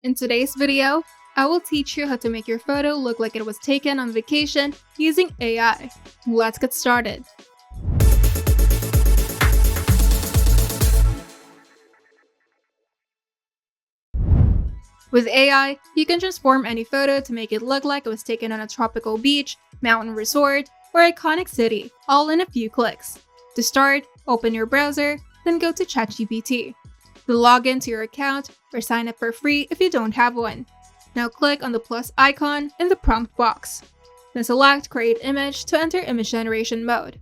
In today's video, I will teach you how to make your photo look like it was taken on vacation using AI. Let's get started. With AI, you can transform any photo to make it look like it was taken on a tropical beach, mountain resort, or iconic city, all in a few clicks. To start, open your browser, then go to ChatGPT. Then log into your account or sign up for free if you don't have one. Now click on the plus icon in the prompt box. Then select Create Image to enter image generation mode.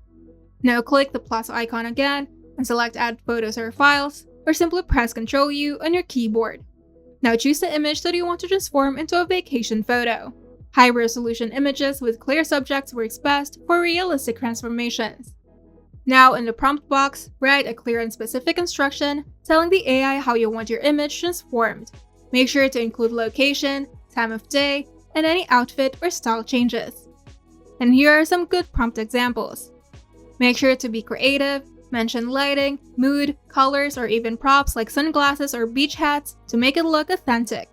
Now click the plus icon again and select Add Photos or Files, or simply press Ctrl U on your keyboard. Now choose the image that you want to transform into a vacation photo. High-resolution images with clear subjects works best for realistic transformations. Now in the prompt box, write a clear and specific instruction telling the AI how you want your image transformed. Make sure to include location, time of day, and any outfit or style changes. And here are some good prompt examples. Make sure to be creative, mention lighting, mood, colors, or even props like sunglasses or beach hats to make it look authentic.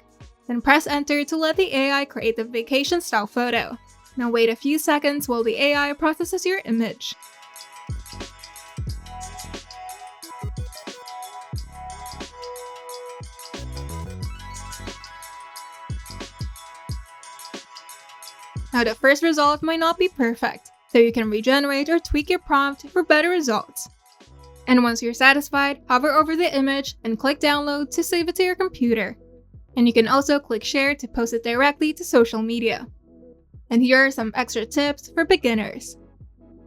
Then press enter to let the AI create the vacation style photo. Now wait a few seconds while the AI processes your image. Now the first result might not be perfect, so you can regenerate or tweak your prompt for better results. And once you're satisfied, hover over the image and click download to save it to your computer. And you can also click share to post it directly to social media. And here are some extra tips for beginners.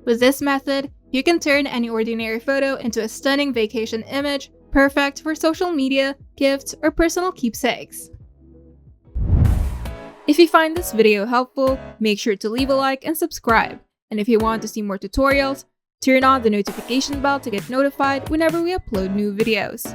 With this method, you can turn any ordinary photo into a stunning vacation image, perfect for social media, gifts, or personal keepsakes. If you find this video helpful, make sure to leave a like and subscribe. And if you want to see more tutorials, turn on the notification bell to get notified whenever we upload new videos.